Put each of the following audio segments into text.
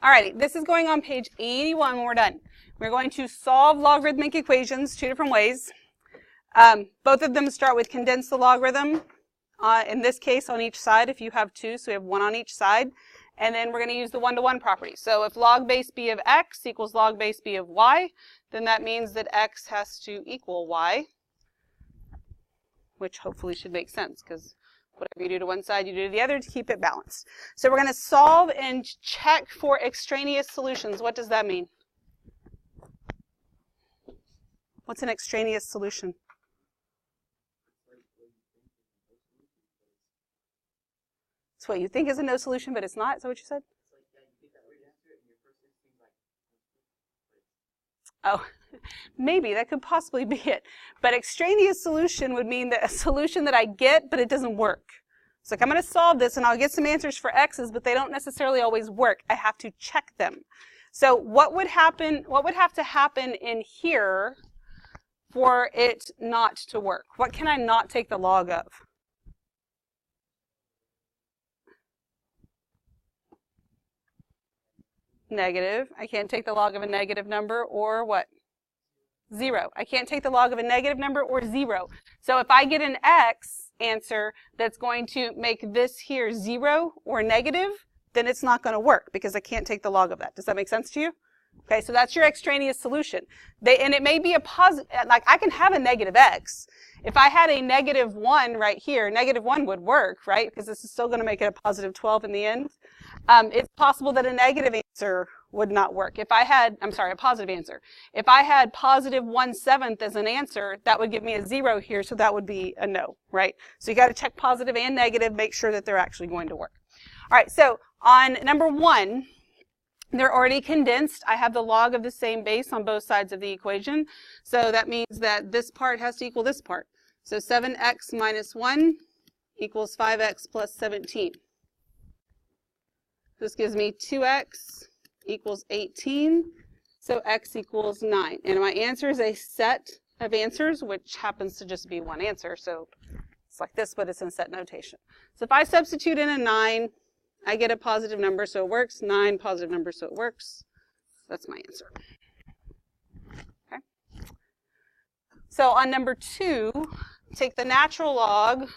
Alrighty, this is going on page 81 when we're done. We're going to solve logarithmic equations two different ways. Both of them start with condense the logarithm, in this case on each side if you have two, so we have one on each side. And then we're going to use the one-to-one property. So if log base b of x equals log base b of y, then that means that x has to equal y, which hopefully should make sense because whatever you do to one side, you do to the other to keep it balanced. So we're going to solve and check for extraneous solutions. What does that mean? What's an extraneous solution? It's what you think is a no solution, but it's not. Is that what you said? Oh, maybe that could possibly be it. But extraneous solution would mean that a solution that I get, but it doesn't work. So like I'm going to solve this, and I'll get some answers for x's, but they don't necessarily always work. I have to check them. So what would happen? What would have to happen in here for it not to work? What can I not take the log of? Negative. I can't take the log of a negative number or what? 0. I can't take the log of a negative number or 0. So if I get an x answer that's going to make this here 0 or negative, then it's not going to work because I can't take the log of that. Does that make sense to you? Okay, so that's your extraneous solution. And it may be a positive, like I can have a negative x. If I had a negative 1 right here, negative 1 would work, right? Because this is still going to make it a positive 12 in the end. It's possible that a negative answer would not work. If I had, a positive answer. If I had positive 1/7 as an answer, that would give me a 0 here, so that would be a no, right? So you got to check positive and negative, make sure that they're actually going to work. All right, so on number 1, they're already condensed. I have the log of the same base on both sides of the equation. So that means that this part has to equal this part. So 7x minus 1 equals 5x plus 17. This gives me 2x equals 18. So x equals 9. And my answer is a set of answers, which happens to just be one answer. So it's like this, but it's in set notation. So if I substitute in a 9, I get a positive number, so it works. 9, positive number, so it works. That's my answer. Okay. So on number 2, take the natural log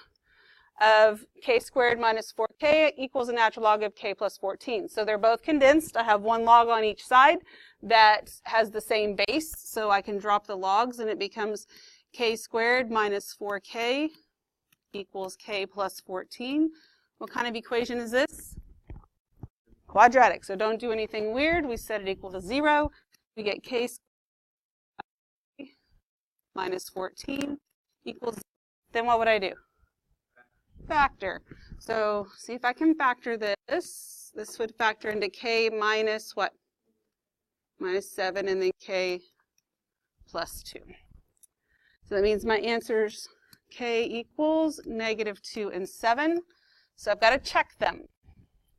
of k squared minus 4k equals the natural log of k plus 14. So they're both condensed. I have one log on each side that has the same base, so I can drop the logs, and it becomes k squared minus 4k equals k plus 14. What kind of equation is this? Quadratic. So don't do anything weird. We set it equal to 0. We get k squared minus 14 equals, then what would I do? Factor. So see if I can factor this. This would factor into k minus what? Minus 7, and then k plus 2. So that means my answer's k equals negative 2 and 7. So I've got to check them.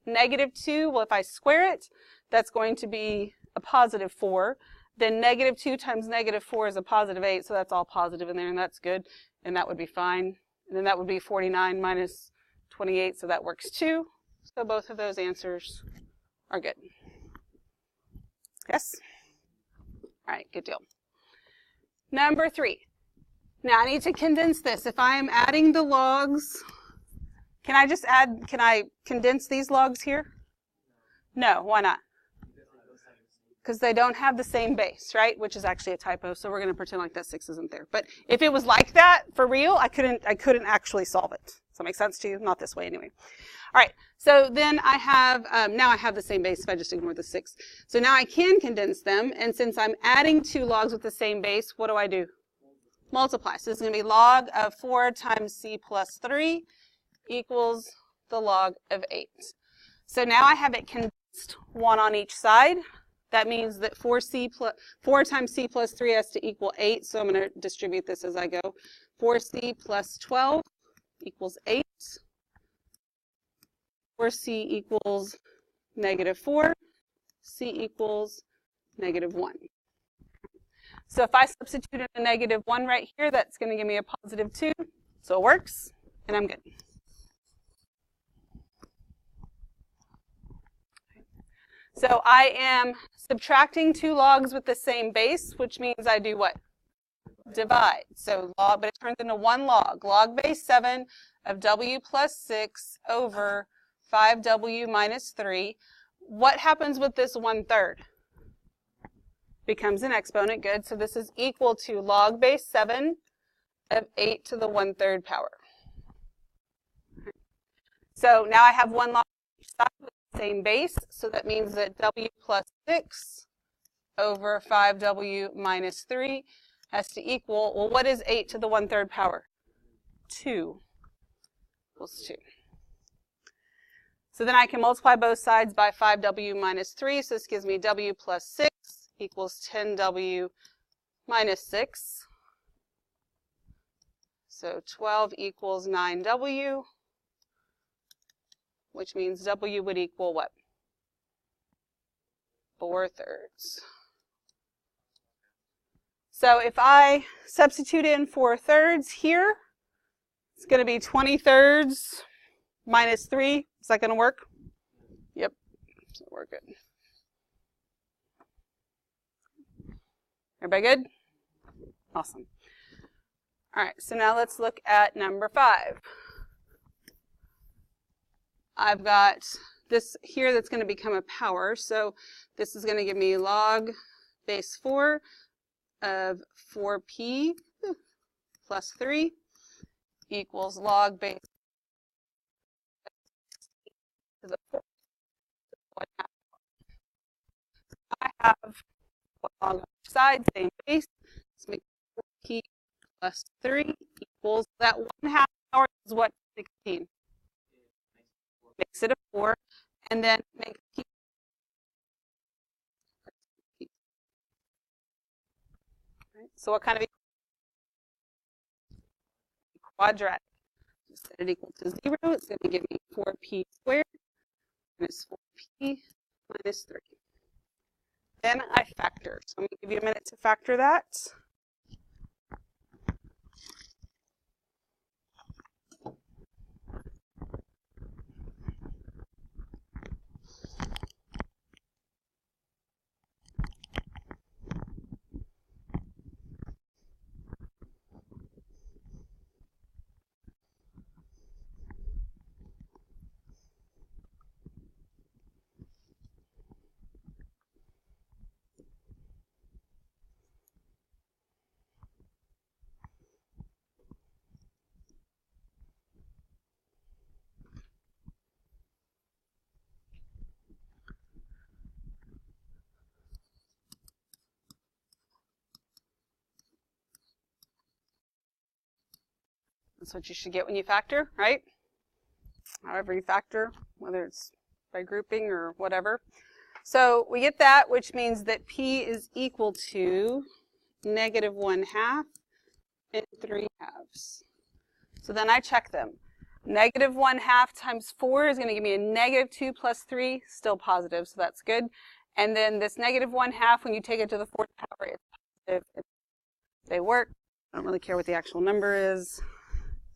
Negative 2, well, if I square it, that's going to be a positive 4. Then negative 2 times negative 4 is a positive 8, so that's all positive in there, and that's good, and that would be fine. And then that would be 49 minus 28, so that works too. So both of those answers are good. Yes? All right, good deal. Number 3. Now I need to condense this. If I am adding the logs, can I condense these logs here? No, why not? Because they don't have the same base, right? Which is actually a typo, so we're going to pretend like that 6 isn't there. But if it was like that, for real, I couldn't actually solve it. Does that make sense to you? Not this way anyway. All right, so then I have, now I have the same base if I just ignore the 6. So now I can condense them, and since I'm adding 2 logs with the same base, what do? Multiply. So this is going to be log of 4 times c plus 3 equals the log of 8. So now I have it condensed, 1 on each side. That means that 4 times c plus 3 has to equal 8, so I'm going to distribute this as I go. 4c plus 12 equals 8. 4c equals negative 4. c equals negative 1. So if I substitute in a negative 1 right here, that's going to give me a positive 2. So it works, and I'm good. So I am subtracting two logs with the same base, which means I do what? Divide. So log, but it turns into one log. Log base 7 of w plus 6 over 5w minus 3. What happens with this 1/3? Becomes an exponent. Good. So this is equal to log base 7 of 8 to the 1/3 power. So now I have one log on each side with the same base. So that means that w plus 6 over 5w minus 3 has to equal, well, what is 8 to the 1/3 power? 2 equals 2. So then I can multiply both sides by 5w minus 3. So this gives me w plus 6 equals 10w minus 6. So 12 equals 9w, which means w would equal what? 4/3. So if I substitute in 4/3 here, it's going to be 20/3 minus 3. Is that going to work? Yep. So we're good. Everybody good? Awesome. All right, so now let's look at number 5. I've got this here that's going to become a power. So this is going to give me log base 4 of 4p plus 3 equals log base to the 4. I have log on each side, same base. Let's make 4p plus 3 equals that 1/2 power is what? 16. Makes it a 4, and then make p. Right, so what kind of quadratic? Set it equal to 0. It's going to give me 4p squared minus 4p minus 3. Then I factor. So I'm going to give you a minute to factor that. That's what you should get when you factor, right? However you factor, whether it's by grouping or whatever. So we get that, which means that p is equal to negative 1/2 and 3/2. So then I check them. Negative 1/2 times 4 is going to give me a negative 2 plus 3, still positive, so that's good. And then this negative 1/2, when you take it to the 4th power, it's positive. They work. I don't really care what the actual number is.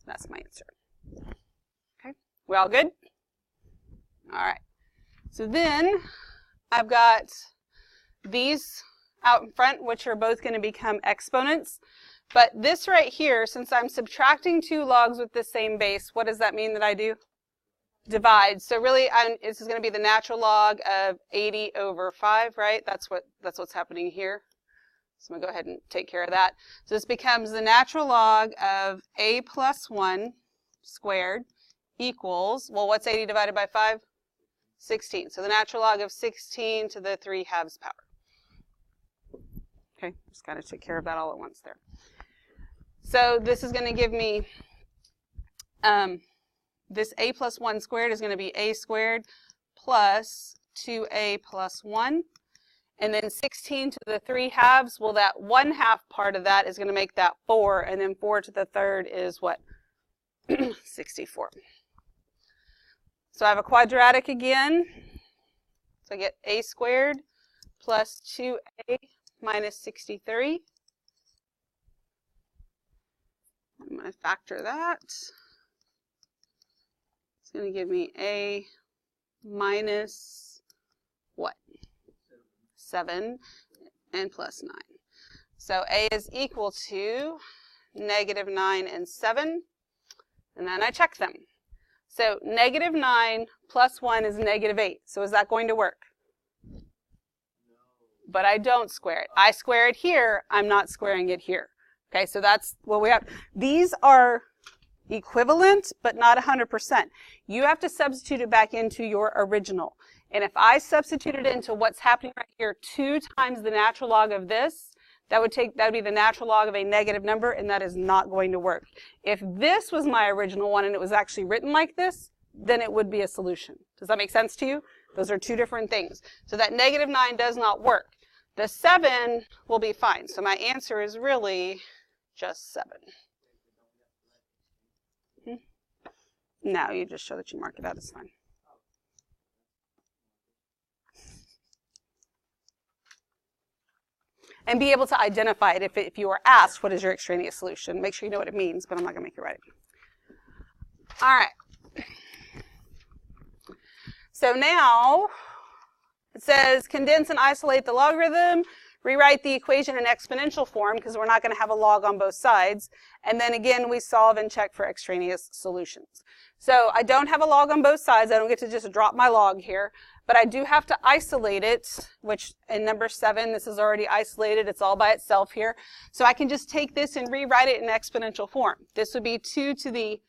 That's my answer. Okay, we all good? All right. So then I've got these out in front, which are both going to become exponents. But this right here, since I'm subtracting two logs with the same base, what does that mean that I do? Divide. So really, this is going to be the natural log of 80 over 5, right? That's what's happening here. So I'm going to go ahead and take care of that. So this becomes the natural log of a plus 1 squared equals, well, what's 80 divided by 5? 16. So the natural log of 16 to the 3/2 power. Okay, just got to take care of that all at once there. So this is going to give me, this a plus 1 squared is going to be a squared plus 2a plus 1. And then 16 to the 3/2, well, that 1/2 part of that is going to make that 4, and then 4 to the 3rd is what? 64. So I have a quadratic again. So I get a squared plus 2a minus 63. I'm going to factor that. It's going to give me a minus what? 7, and plus 9. So A is equal to negative 9 and 7, and then I check them. So negative 9 plus 1 is negative 8. So is that going to work? No. But I don't square it. I square it here. I'm not squaring it here. Okay, so that's what we have. These are equivalent, but not 100%. You have to substitute it back into your original. And if I substitute it into what's happening right here, 2 times the natural log of this, that would be the natural log of a negative number, and that is not going to work. If this was my original one and it was actually written like this, then it would be a solution. Does that make sense to you? Those are 2 different things. So that negative 9 does not work. The 7 will be fine. So my answer is really just 7. No, you just show that you mark it out. It's fine. And be able to identify it if you are asked, what is your extraneous solution? Make sure you know what it means, but I'm not going to make you write it. All right. So now it says condense and isolate the logarithm, rewrite the equation in exponential form because we're not going to have a log on both sides. And then again, we solve and check for extraneous solutions. So I don't have a log on both sides. I don't get to just drop my log here. But I do have to isolate it, which in number 7, this is already isolated. It's all by itself here. So I can just take this and rewrite it in exponential form. This would be 2 to the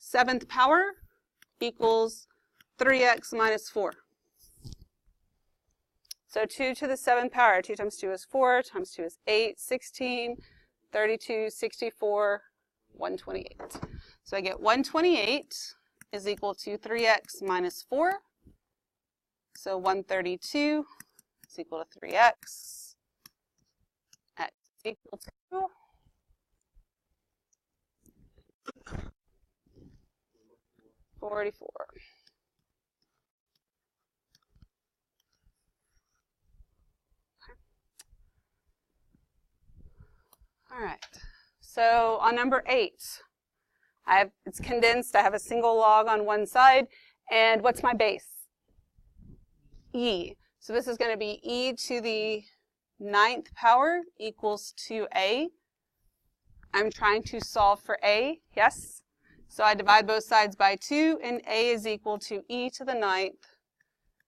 7th power equals 3x minus 4. So 2 to the 7th power, 2 times 2 is 4, times 2 is 8, 16, 32, 64, 128. So I get 128 is equal to 3x minus 4. So 132 is equal to 3x. X is equal to 44. All right. So on number 8, it's condensed. I have a single log on one side. And what's my base? E. So this is going to be e to the 9th power equals 2a. I'm trying to solve for a, yes? So I divide both sides by 2, and a is equal to e to the 9th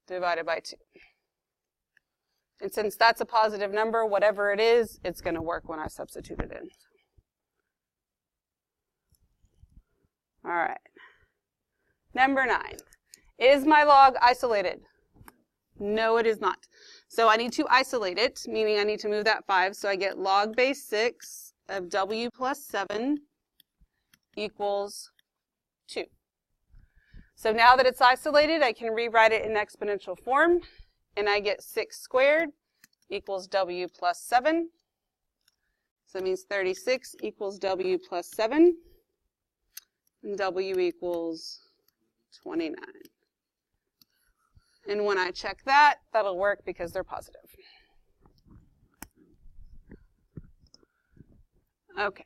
divided by 2. And since that's a positive number, whatever it is, it's going to work when I substitute it in. All right. Number 9. Is my log isolated? No, it is not. So I need to isolate it, meaning I need to move that 5. So I get log base 6 of w plus 7 equals 2. So now that it's isolated, I can rewrite it in exponential form. And I get 6 squared equals w plus 7. So that means 36 equals w plus 7. And w equals 29. And when I check that, that'll work because they're positive. Okay.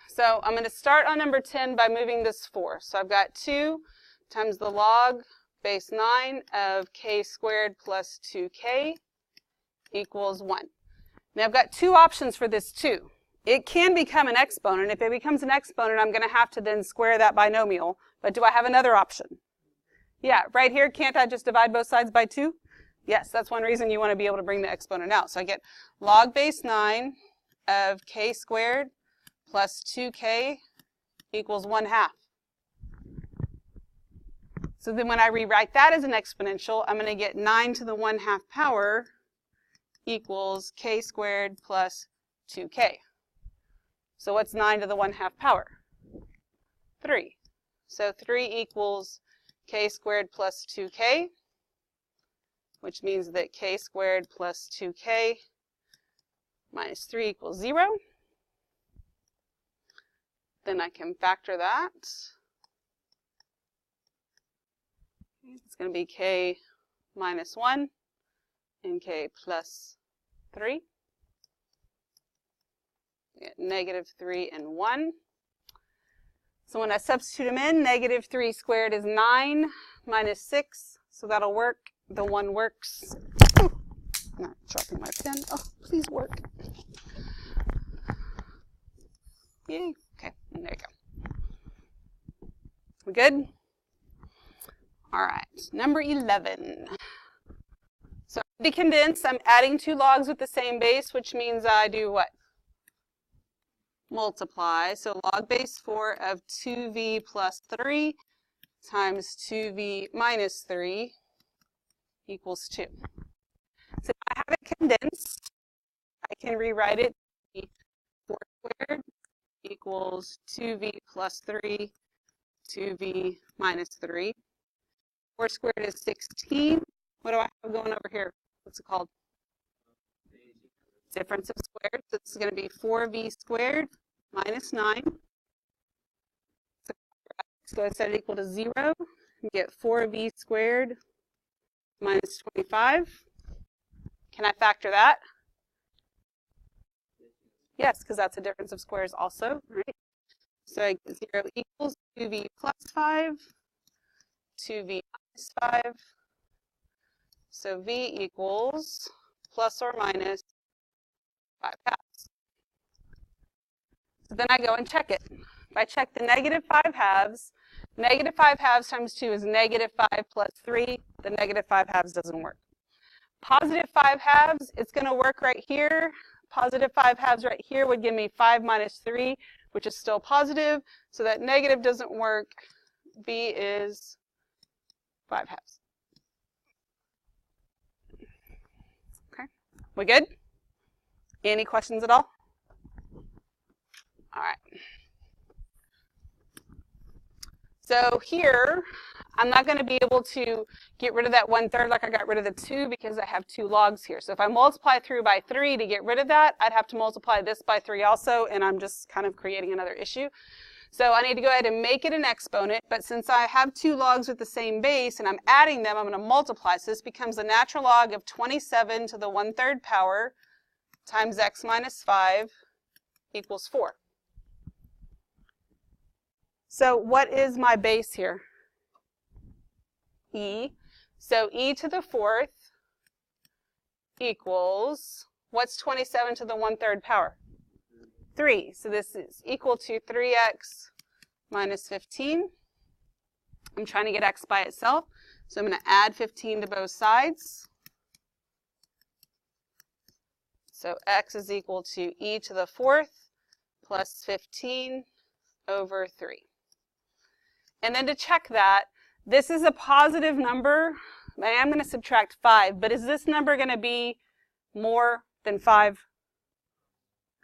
So I'm going to start on number 10 by moving this 4. So I've got 2 times the log base 9 of k squared plus 2k equals 1. Now I've got 2 options for this 2. It can become an exponent. If it becomes an exponent, I'm going to have to then square that binomial. But do I have another option? Yeah, right here, can't I just divide both sides by 2? Yes, that's one reason you want to be able to bring the exponent out. So I get log base 9 of k squared plus 2k equals 1/2. So then when I rewrite that as an exponential, I'm going to get 9 to the 1/2 power equals k squared plus 2k. So what's 9 to the 1/2 power? 3. So 3 equals k squared plus 2k, which means that k squared plus 2k minus 3 equals 0. Then I can factor that. It's going to be k minus 1 and k plus 3. We get negative 3 and 1. So when I substitute them in, negative 3 squared is 9 minus 6. So that'll work. The 1 works. Not Dropping my pen. Oh, please work. Yay. Okay, and there you go. We good? All right, number 11. So to condense, I'm adding two logs with the same base, which means I do what? Multiply. So log base 4 of 2v plus 3 times 2v minus 3 equals 2. So if I have it condensed, I can rewrite it to be 4 squared equals 2v plus 3, 2v minus 3. 4 squared is 16. What do I have going over here? What's it called? Difference of squares. So this is going to be 4v squared minus 9. So I set it equal to 0. You get 4v squared minus 25. Can I factor that? Yes, because that's a difference of squares also, right? So I get 0 equals 2v plus 5, 2v minus 5. So v equals plus or minus 5 halves. So then I go and check it. If I check the negative 5 halves, negative 5 halves times 2 is negative 5 plus 3. The negative 5 halves doesn't work. Positive 5 halves, it's going to work right here. Positive 5 halves right here would give me 5 minus 3, which is still positive. So that negative doesn't work. B is 5 halves. Okay, we good? Any questions at all? All right. So here, I'm not going to be able to get rid of that 1/3 like I got rid of the 2 because I have 2 logs here. So if I multiply through by 3 to get rid of that, I'd have to multiply this by 3 also, and I'm just kind of creating another issue. So I need to go ahead and make it an exponent, but since I have 2 logs with the same base and I'm adding them, I'm going to multiply. So this becomes the natural log of 27 to the 1/3 power times x minus 5 equals 4. So what is my base here? E. So e to the 4th equals, what's 27 to the 1/3 power? 3. So this is equal to 3x minus 15. I'm trying to get x by itself, so I'm going to add 15 to both sides. So x is equal to e to the 4th plus 15 over 3. And then to check that, this is a positive number. I am going to subtract 5, but is this number going to be more than 5?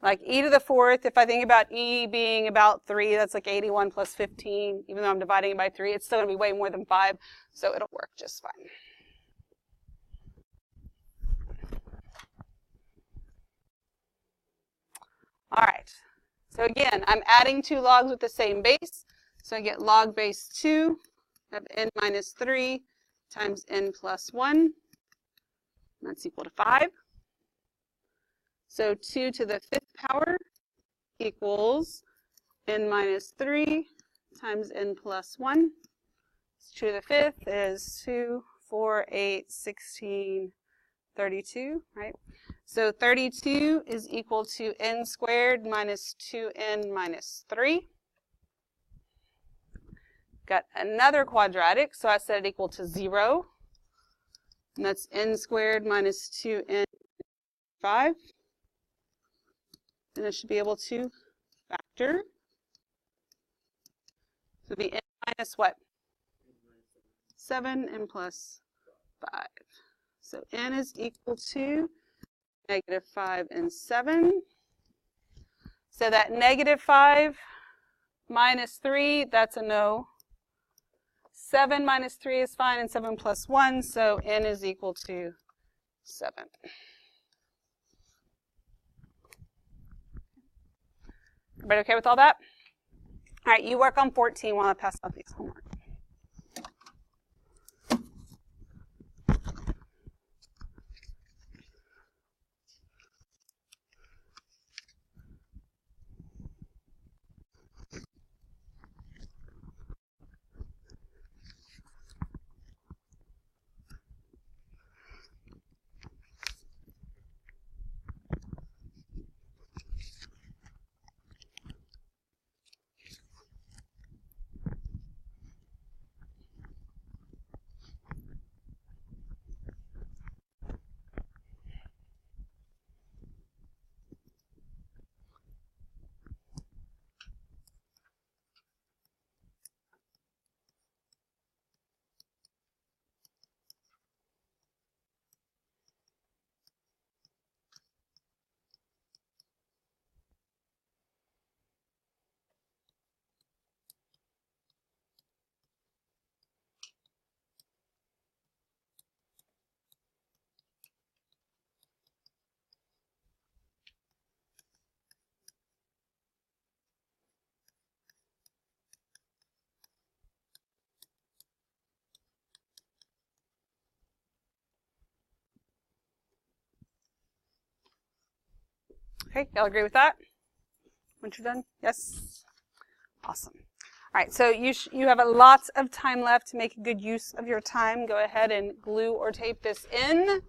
Like e to the 4th, if I think about e being about 3, that's like 81 plus 15. Even though I'm dividing it by 3, it's still going to be way more than 5, so it'll work just fine. All right, so again, I'm adding 2 logs with the same base. So I get log base 2 of n minus 3 times n plus 1. That's equal to 5. So 2 to the 5th power equals n minus 3 times n plus 1. 2 to the 5th is 2, 4, 8, 16, 32, right? So 32 is equal to n squared minus 2n minus 3. Got another quadratic, so I set it equal to 0. And that's n squared minus 2n 5. And I should be able to factor. So the n minus what? 7 and plus 5. So n is equal to negative 5 and 7. So that negative 5 minus 3, that's a no. 7 minus 3 is fine, and 7 plus 1, so n is equal to 7. Everybody okay with all that? All right, you work on 14 while I pass out these homework. Okay, y'all agree with that? Once you're done? Yes? Awesome. All right, so you have lots of time left to make good use of your time. Go ahead and glue or tape this in.